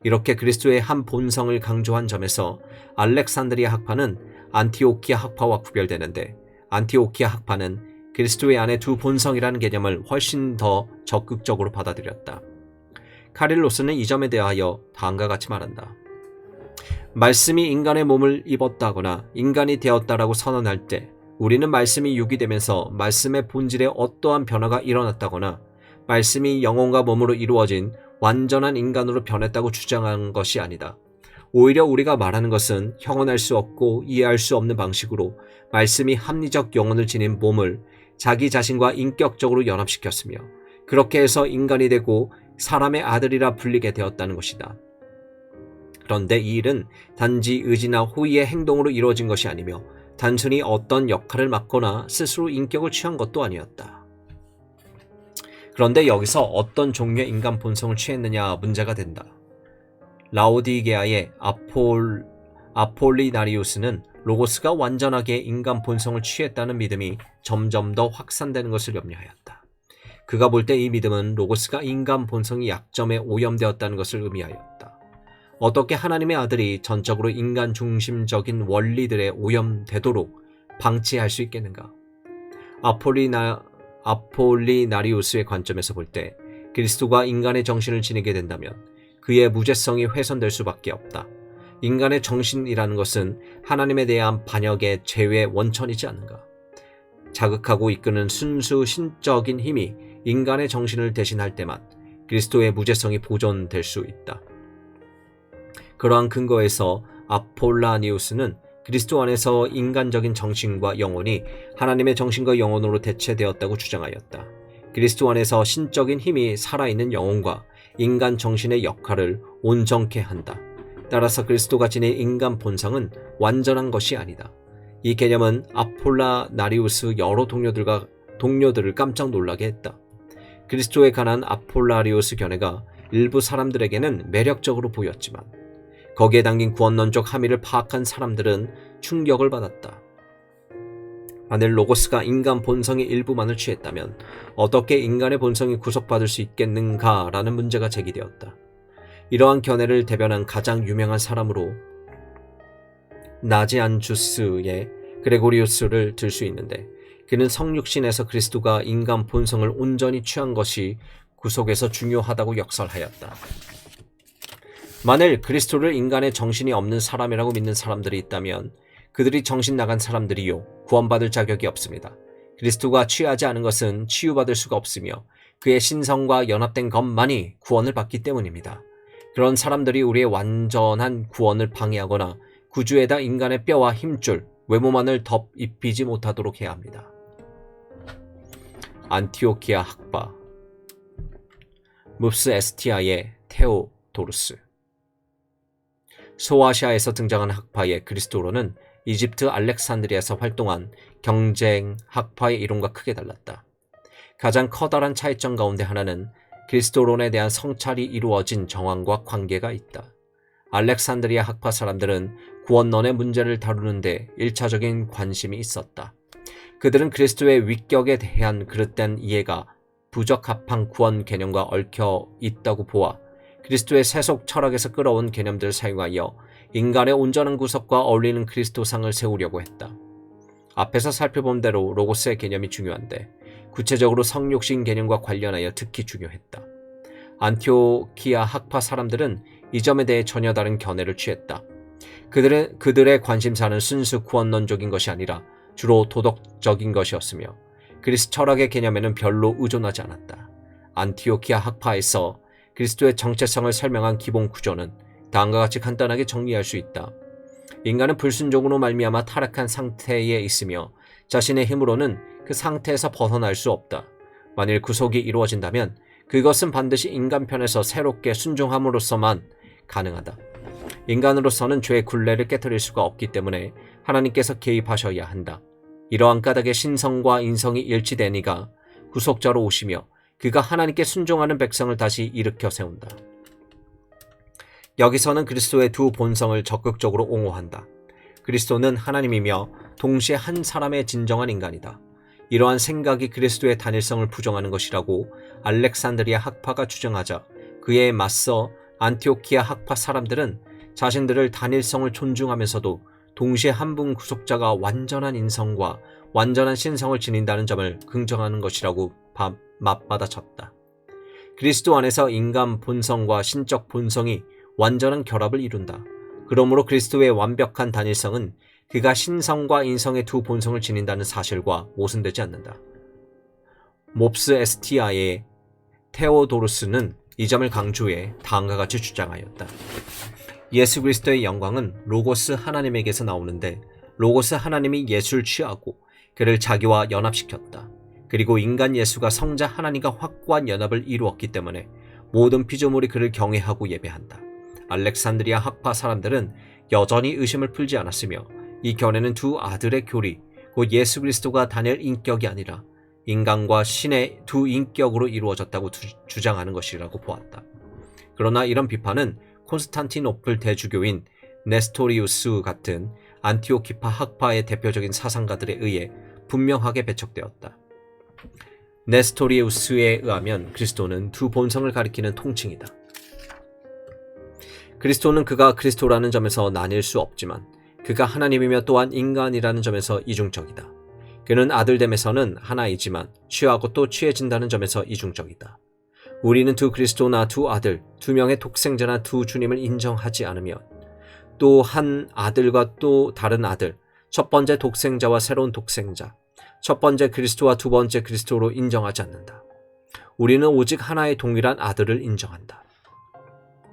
이렇게 그리스도의 한 본성을 강조한 점에서 알렉산드리아 학파는 안티오키아 학파와 구별되는데, 안티오키아 학파는 그리스도의 안에 두 본성이라는 개념을 훨씬 더 적극적으로 받아들였다. 카릴로스는 이 점에 대하여 다음과 같이 말한다. 말씀이 인간의 몸을 입었다거나 인간이 되었다라고 선언할 때 우리는 말씀이 육이 되면서 말씀의 본질에 어떠한 변화가 일어났다거나 말씀이 영혼과 몸으로 이루어진 완전한 인간으로 변했다고 주장한 것이 아니다. 오히려 우리가 말하는 것은 형언할 수 없고 이해할 수 없는 방식으로 말씀이 합리적 영혼을 지닌 몸을 자기 자신과 인격적으로 연합시켰으며 그렇게 해서 인간이 되고 사람의 아들이라 불리게 되었다는 것이다. 그런데 이 일은 단지 의지나 호의의 행동으로 이루어진 것이 아니며 단순히 어떤 역할을 맡거나 스스로 인격을 취한 것도 아니었다. 그런데 여기서 어떤 종류의 인간 본성을 취했느냐 문제가 된다. 라오디게아의 아폴리나리우스는 로고스가 완전하게 인간 본성을 취했다는 믿음이 점점 더 확산되는 것을 염려하였다. 그가 볼 때 이 믿음은 로고스가 인간 본성이 약점에 오염되었다는 것을 의미하였다. 어떻게 하나님의 아들이 전적으로 인간 중심적인 원리들에 오염되도록 방치할 수 있겠는가? 아폴리나리우스의 관점에서 볼 때 그리스도가 인간의 정신을 지니게 된다면 그의 무죄성이 훼손될 수밖에 없다. 인간의 정신이라는 것은 하나님에 대한 반역의 제외 원천이지 않은가? 자극하고 이끄는 순수 신적인 힘이 인간의 정신을 대신할 때만 그리스도의 무죄성이 보존될 수 있다. 그러한 근거에서 아폴라니우스는 그리스도 안에서 인간적인 정신과 영혼이 하나님의 정신과 영혼으로 대체되었다고 주장하였다. 그리스도 안에서 신적인 힘이 살아있는 영혼과 인간 정신의 역할을 온전케 한다. 따라서 그리스도가 지닌 인간 본성은 완전한 것이 아니다. 이 개념은 아폴라나리우스 여러 동료들을 깜짝 놀라게 했다. 그리스도에 관한 아폴라리우스 견해가 일부 사람들에게는 매력적으로 보였지만 거기에 담긴 구원론적 함의를 파악한 사람들은 충격을 받았다. 만일 로고스가 인간 본성의 일부만을 취했다면 어떻게 인간의 본성이 구속받을 수 있겠는가라는 문제가 제기되었다. 이러한 견해를 대변한 가장 유명한 사람으로 나지안주스의 그레고리우스를 들 수 있는데, 그는 성육신에서 그리스도가 인간 본성을 온전히 취한 것이 구속에서 중요하다고 역설하였다. 만일 그리스도를 인간의 정신이 없는 사람이라고 믿는 사람들이 있다면 그들이 정신 나간 사람들이요 구원받을 자격이 없습니다. 그리스도가 취하지 않은 것은 치유받을 수가 없으며 그의 신성과 연합된 것만이 구원을 받기 때문입니다. 그런 사람들이 우리의 완전한 구원을 방해하거나 구주에다 인간의 뼈와 힘줄, 외모만을 덧입히지 못하도록 해야 합니다. 안티오키아 학파 뭅스 에스티아의 테오도루스. 소아시아에서 등장한 학파의 그리스도론은 이집트 알렉산드리아에서 활동한 경쟁 학파의 이론과 크게 달랐다. 가장 커다란 차이점 가운데 하나는 그리스도론에 대한 성찰이 이루어진 정황과 관계가 있다. 알렉산드리아 학파 사람들은 구원론의 문제를 다루는데 1차적인 관심이 있었다. 그들은 그리스도의 위격에 대한 그릇된 이해가 부적합한 구원 개념과 얽혀 있다고 보아 그리스도의 세속 철학에서 끌어온 개념들을 사용하여 인간의 온전한 구속과 어울리는 그리스도상을 세우려고 했다. 앞에서 살펴본 대로 로고스의 개념이 중요한데 구체적으로 성육신 개념과 관련하여 특히 중요했다. 안티오키아 학파 사람들은 이 점에 대해 전혀 다른 견해를 취했다. 그들의 관심사는 순수 구원론적인 것이 아니라 주로 도덕적인 것이었으며 그리스 철학의 개념에는 별로 의존하지 않았다. 안티오키아 학파에서 그리스도의 정체성을 설명한 기본 구조는 다음과 같이 간단하게 정리할 수 있다. 인간은 불순종으로 말미암아 타락한 상태에 있으며 자신의 힘으로는 그 상태에서 벗어날 수 없다. 만일 구속이 이루어진다면 그것은 반드시 인간 편에서 새롭게 순종함으로써만 가능하다. 인간으로서는 죄의 굴레를 깨트릴 수가 없기 때문에 하나님께서 개입하셔야 한다. 이러한 까닭에 신성과 인성이 일치되니가 구속자로 오시며 그가 하나님께 순종하는 백성을 다시 일으켜 세운다. 여기서는 그리스도의 두 본성을 적극적으로 옹호한다. 그리스도는 하나님이며 동시에 한 사람의 진정한 인간이다. 이러한 생각이 그리스도의 단일성을 부정하는 것이라고 알렉산드리아 학파가 주장하자 그에 맞서 안티오키아 학파 사람들은 자신들을 단일성을 존중하면서도 동시에 한 분 구속자가 완전한 인성과 완전한 신성을 지닌다는 점을 긍정하는 것이라고 맞받아쳤다. 그리스도 안에서 인간 본성과 신적 본성이 완전한 결합을 이룬다. 그러므로 그리스도의 완벽한 단일성은 그가 신성과 인성의 두 본성을 지닌다는 사실과 모순되지 않는다. 몹스 에스티아의 테오도루스는 이 점을 강조해 다음과 같이 주장하였다. 예수 그리스도의 영광은 로고스 하나님에게서 나오는데 로고스 하나님이 예수를 취하고 그를 자기와 연합시켰다. 그리고 인간 예수가 성자 하나님과 확고한 연합을 이루었기 때문에 모든 피조물이 그를 경외하고 예배한다. 알렉산드리아 학파 사람들은 여전히 의심을 풀지 않았으며 이 견해는 두 아들의 교리, 곧 예수 그리스도가 단일 인격이 아니라 인간과 신의 두 인격으로 이루어졌다고 주장하는 것이라고 보았다. 그러나 이런 비판은 콘스탄티노플 대주교인 네스토리우스 같은 안티오키파 학파의 대표적인 사상가들에 의해 분명하게 배척되었다. 네스토리우스에 의하면 그리스도는 두 본성을 가리키는 통칭이다. 그리스도는 그가 그리스도라는 점에서 나뉠 수 없지만 그가 하나님이며 또한 인간이라는 점에서 이중적이다. 그는 아들됨에서는 하나이지만 취하고 또 취해진다는 점에서 이중적이다. 우리는 두 그리스도나 두 아들, 두 명의 독생자나 두 주님을 인정하지 않으며 또 한 아들과 또 다른 아들, 첫 번째 독생자와 새로운 독생자, 첫 번째 그리스도와 두 번째 그리스도로 인정하지 않는다. 우리는 오직 하나의 동일한 아들을 인정한다.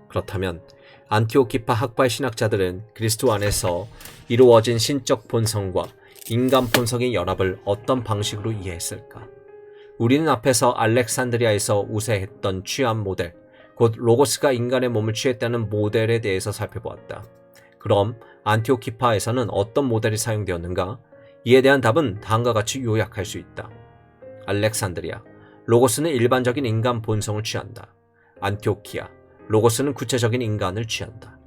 그렇다면 안티오키파 학파의 신학자들은 그리스도 안에서 이루어진 신적 본성과 인간 본성의 연합을 어떤 방식으로 이해했을까? 우리는 앞에서 알렉산드리아에서 우세했던 취한 모델, 곧 로고스가 인간의 몸을 취했다는 모델에 대해서 살펴보았다. 그럼 안티오키파에서는 어떤 모델이 사용되었는가? 이에 대한 답은 다음과 같이 요약할 수 있다. 알렉산드리아, 로고스는 일반적인 인간 본성을 취한다. 안티오키아, 로고스는 구체적인 인간을 취한다.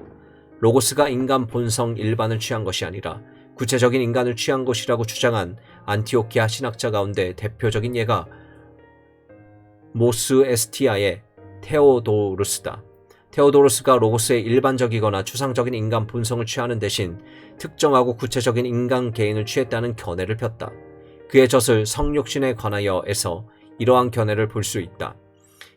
로고스가 인간 본성 일반을 취한 것이 아니라 구체적인 인간을 취한 것이라고 주장한 안티오키아 신학자 가운데 대표적인 예가 모스 에스티아의 테오도루스다. 테오도루스가 로고스의 일반적이거나 추상적인 인간 본성을 취하는 대신 특정하고 구체적인 인간 개인을 취했다는 견해를 폈다. 그의 젖을 성육신에 관하여에서 이러한 견해를 볼 수 있다.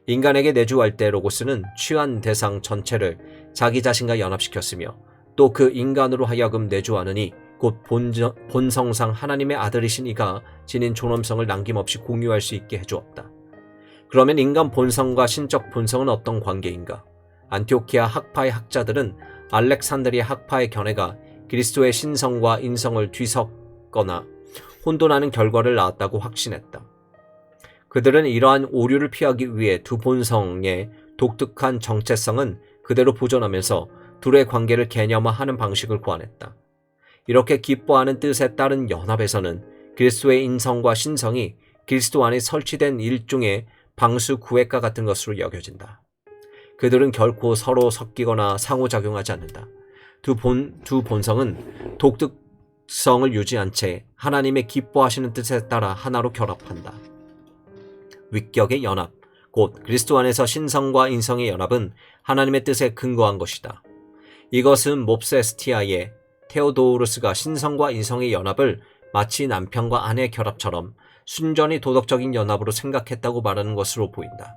인간에게 내주할 때 로고스는 취한 대상 전체를 자기 자신과 연합시켰으며 또 그 인간으로 하여금 내주하느니 곧 본성상 하나님의 아들이신 이가 지닌 존엄성을 남김없이 공유할 수 있게 해주었다. 그러면 인간 본성과 신적 본성은 어떤 관계인가? 안티오키아 학파의 학자들은 알렉산드리아 학파의 견해가 그리스도의 신성과 인성을 뒤섞거나 혼돈하는 결과를 낳았다고 확신했다. 그들은 이러한 오류를 피하기 위해 두 본성의 독특한 정체성은 그대로 보존하면서 둘의 관계를 개념화하는 방식을 고안했다. 이렇게 기뻐하는 뜻에 따른 연합에서는 그리스도의 인성과 신성이 그리스도 안에 설치된 일종의 방수 구획과 같은 것으로 여겨진다. 그들은 결코 서로 섞이거나 상호작용하지 않는다. 두 본성은 독특성을 유지한 채 하나님의 기뻐하시는 뜻에 따라 하나로 결합한다. 위격의 연합, 곧 그리스도 안에서 신성과 인성의 연합은 하나님의 뜻에 근거한 것이다. 이것은 몹세스티아의 테오도루스가 신성과 인성의 연합을 마치 남편과 아내의 결합처럼 순전히 도덕적인 연합으로 생각했다고 말하는 것으로 보인다.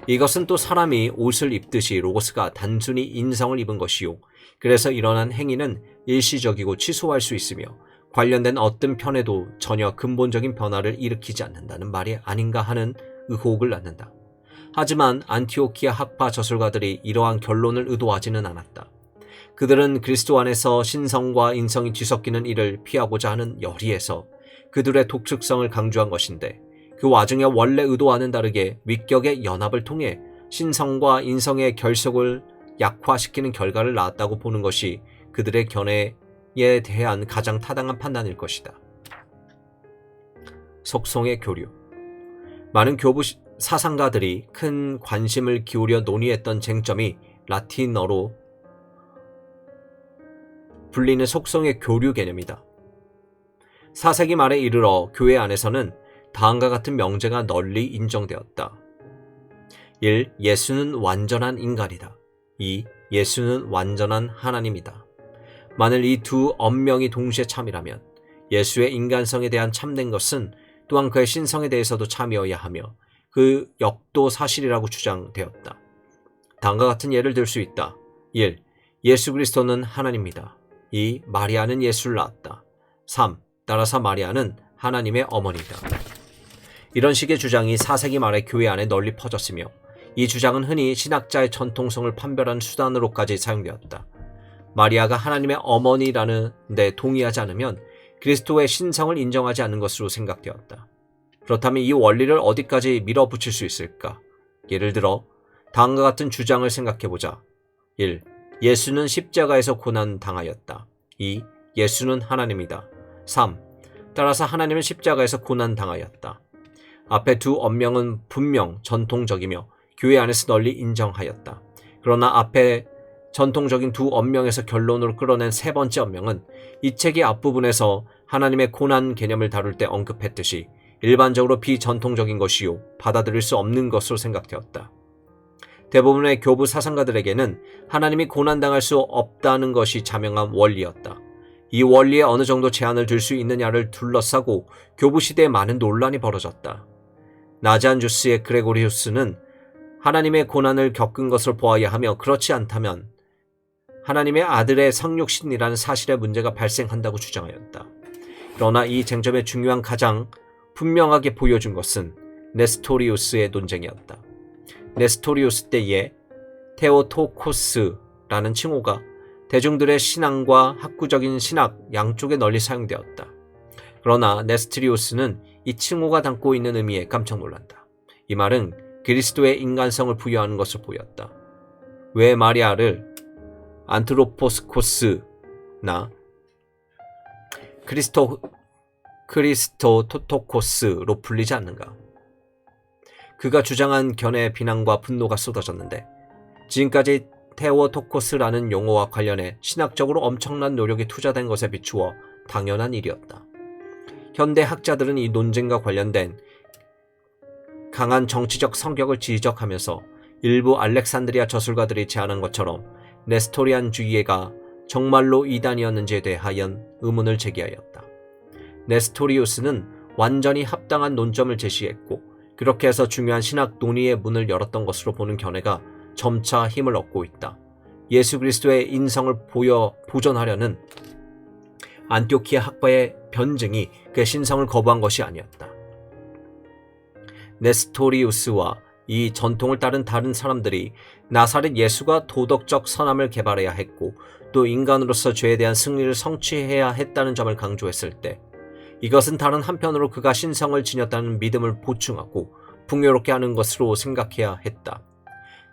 이것은 또 사람이 옷을 입듯이 로고스가 단순히 인성을 입은 것이요. 그래서 일어난 행위는 일시적이고 취소할 수 있으며 관련된 어떤 편에도 전혀 근본적인 변화를 일으키지 않는다는 말이 아닌가 하는 의혹을 낳는다. 하지만 안티오키아 학파 저술가들이 이러한 결론을 의도하지는 않았다. 그들은 그리스도 안에서 신성과 인성이 뒤섞이는 일을 피하고자 하는 열의에서 그들의 독특성을 강조한 것인데 그 와중에 원래 의도와는 다르게 위격의 연합을 통해 신성과 인성의 결속을 약화시키는 결과를 낳았다고 보는 것이 그들의 견해에 대한 가장 타당한 판단일 것이다. 속성의 교류. 많은 교부 사상가들이 큰 관심을 기울여 논의했던 쟁점이 라틴어로 불리는 속성의 교류 개념이다. 4세기 말에 이르러 교회 안에서는 다음과 같은 명제가 널리 인정되었다. 1. 예수는 완전한 인간이다. 2. 예수는 완전한 하나님이다. 만일 이 두 언명이 동시에 참이라면 예수의 인간성에 대한 참된 것은 또한 그의 신성에 대해서도 참이어야 하며 그 역도 사실이라고 주장되었다. 다음과 같은 예를 들 수 있다. 1. 예수 그리스도는 하나님이다. 2. 마리아는 예수를 낳았다. 3. 따라서 마리아는 하나님의 어머니다. 이런 식의 주장이 4세기 말에 교회 안에 널리 퍼졌으며 이 주장은 흔히 신학자의 전통성을 판별하는 수단으로까지 사용되었다. 마리아가 하나님의 어머니라는 데 동의하지 않으면 그리스도의 신성을 인정하지 않는 것으로 생각되었다. 그렇다면 이 원리를 어디까지 밀어붙일 수 있을까? 예를 들어 다음과 같은 주장을 생각해보자. 1. 예수는 십자가에서 고난당하였다. 2. 예수는 하나님이다. 3. 따라서 하나님은 십자가에서 고난당하였다. 앞에 두 언명은 분명 전통적이며 교회 안에서 널리 인정하였다. 그러나 앞에 전통적인 두 언명에서 결론으로 끌어낸 세 번째 언명은 이 책의 앞부분에서 하나님의 고난 개념을 다룰 때 언급했듯이 일반적으로 비전통적인 것이요 받아들일 수 없는 것으로 생각되었다. 대부분의 교부 사상가들에게는 하나님이 고난당할 수 없다는 것이 자명한 원리였다. 이 원리에 어느 정도 제한을 둘 수 있느냐를 둘러싸고 교부 시대에 많은 논란이 벌어졌다. 나지안주스의 그레고리우스는 하나님의 고난을 겪은 것을 보아야 하며 그렇지 않다면 하나님의 아들의 성육신이라는 사실의 문제가 발생한다고 주장하였다. 그러나 이 쟁점의 중요한 가장 분명하게 보여준 것은 네스토리우스의 논쟁이었다. 네스토리우스 때에 테오토코스라는 칭호가 대중들의 신앙과 학구적인 신학 양쪽에 널리 사용되었다. 그러나 네스토리우스는 이 칭호가 담고 있는 의미에 깜짝 놀란다. 이 말은 그리스도의 인간성을 부여하는 것을 보였다. 왜 마리아를 안트로포스코스나 크리스토토코스로 불리지 않는가? 그가 주장한 견해의 비난과 분노가 쏟아졌는데 지금까지 테오토코스라는 용어와 관련해 신학적으로 엄청난 노력이 투자된 것에 비추어 당연한 일이었다. 현대 학자들은 이 논쟁과 관련된 강한 정치적 성격을 지적하면서 일부 알렉산드리아 저술가들이 제안한 것처럼 네스토리안주의가 정말로 이단이었는지에 대하여 의문을 제기하였다. 네스토리우스는 완전히 합당한 논점을 제시했고 그렇게 해서 중요한 신학 논의의 문을 열었던 것으로 보는 견해가 점차 힘을 얻고 있다. 예수 그리스도의 인성을 보존하려는 안티오키아 학파의 변증이 그의 신성을 거부한 것이 아니었다. 네스토리우스와 이 전통을 따른 다른 사람들이 나사렛 예수가 도덕적 선함을 개발해야 했고 또 인간으로서 죄에 대한 승리를 성취해야 했다는 점을 강조했을 때 이것은 다른 한편으로 그가 신성을 지녔다는 믿음을 보충하고 풍요롭게 하는 것으로 생각해야 했다.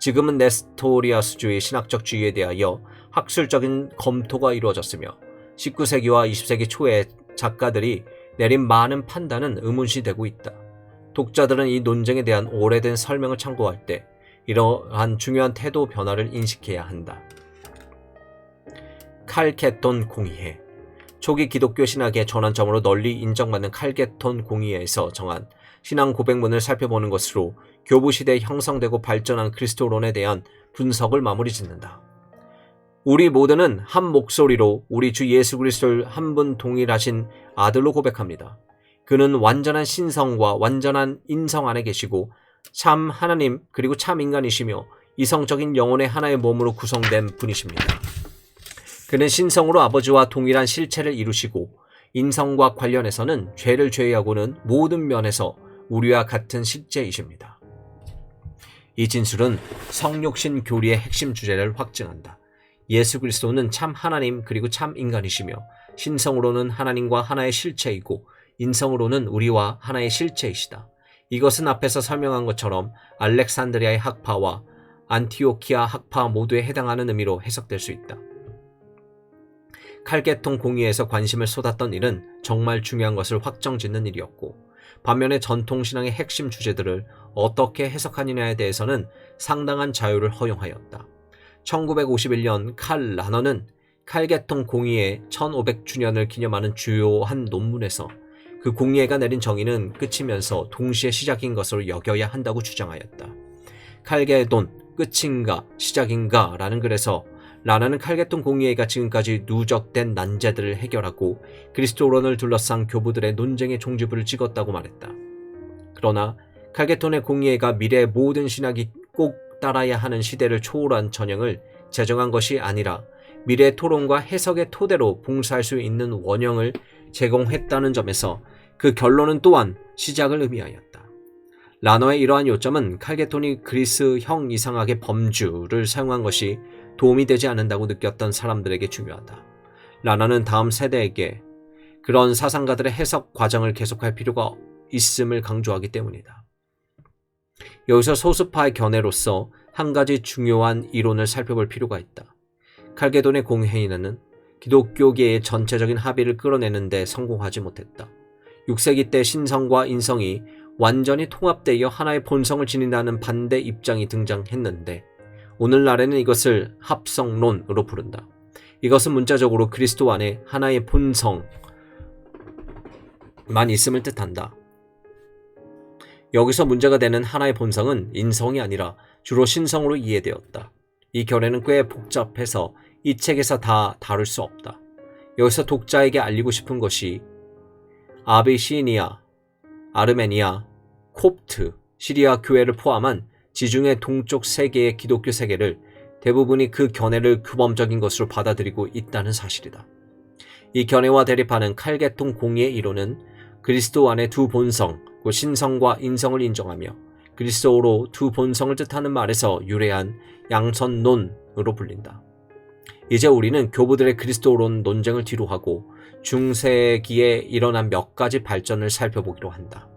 지금은 네스토리아스주의 신학적 주의에 대하여 학술적인 검토가 이루어졌으며 19세기와 20세기 초에 작가들이 내린 많은 판단은 의문시되고 있다. 독자들은 이 논쟁에 대한 오래된 설명을 참고할 때 이러한 중요한 태도 변화를 인식해야 한다. 칼케톤 공의회. 초기 기독교 신학의 전환점으로 널리 인정받는 칼케톤 공의회에서 정한 신앙 고백문을 살펴보는 것으로 교부 시대에 형성되고 발전한 그리스도론에 대한 분석을 마무리 짓는다. 우리 모두는 한 목소리로 우리 주 예수 그리스도를 한 분 동일하신 아들로 고백합니다. 그는 완전한 신성과 완전한 인성 안에 계시고 참 하나님 그리고 참 인간이시며 이성적인 영혼의 하나의 몸으로 구성된 분이십니다. 그는 신성으로 아버지와 동일한 실체를 이루시고 인성과 관련해서는 죄를 제외하고는 모든 면에서 우리와 같은 실제이십니다. 이 진술은 성육신 교리의 핵심 주제를 확증한다. 예수 그리스도는 참 하나님 그리고 참 인간이시며 신성으로는 하나님과 하나의 실체이고 인성으로는 우리와 하나의 실체이시다. 이것은 앞에서 설명한 것처럼 알렉산드리아의 학파와 안티오키아 학파 모두에 해당하는 의미로 해석될 수 있다. 칼게톤 공의에서 관심을 쏟았던 일은 정말 중요한 것을 확정짓는 일이었고 반면에 전통신앙의 핵심 주제들을 어떻게 해석하느냐에 대해서는 상당한 자유를 허용하였다. 1951년 칼 라너는 칼게톤 공의의 1500주년을 기념하는 주요한 논문에서 그 공의회가 내린 정의는 끝이면서 동시에 시작인 것으로 여겨야 한다고 주장하였다. 칼게돈, 끝인가 시작인가 라는 글에서 라나는 칼게돈 공의회가 지금까지 누적된 난제들을 해결하고 그리스도론을 둘러싼 교부들의 논쟁의 종지부를 찍었다고 말했다. 그러나 칼게돈의 공의회가 미래의 모든 신학이 꼭 따라야 하는 시대를 초월한 전형을 제정한 것이 아니라 미래의 토론과 해석의 토대로 봉사할 수 있는 원형을 제공했다는 점에서 그 결론은 또한 시작을 의미하였다. 라너의 이러한 요점은 칼게톤이 그리스형 이상학의 범주를 사용한 것이 도움이 되지 않는다고 느꼈던 사람들에게 중요하다. 라너는 다음 세대에게 그런 사상가들의 해석 과정을 계속할 필요가 있음을 강조하기 때문이다. 여기서 소수파의 견해로서 한 가지 중요한 이론을 살펴볼 필요가 있다. 칼게돈의 공회의는 기독교계의 전체적인 합의를 끌어내는 데 성공하지 못했다. 6세기 때 신성과 인성이 완전히 통합되어 하나의 본성을 지닌다는 반대 입장이 등장했는데 오늘날에는 이것을 합성론으로 부른다. 이것은 문자적으로 그리스도 안에 하나의 본성만 있음을 뜻한다. 여기서 문제가 되는 하나의 본성은 인성이 아니라 주로 신성으로 이해되었다. 이 견해는 꽤 복잡해서 이 책에서 다 다룰 수 없다. 여기서 독자에게 알리고 싶은 것이 아비시니아, 아르메니아, 콥트, 시리아 교회를 포함한 지중해 동쪽 세계의 기독교 세계를 대부분이 그 견해를 규범적인 것으로 받아들이고 있다는 사실이다. 이 견해와 대립하는 칼게톤 공의의 이론은 그리스도 안의 두 본성, 신성과 인성을 인정하며 그리스도로 두 본성을 뜻하는 말에서 유래한 양선론으로 불린다. 이제 우리는 교부들의 그리스도론 논쟁을 뒤로하고 중세기에 일어난 몇 가지 발전을 살펴보기로 한다.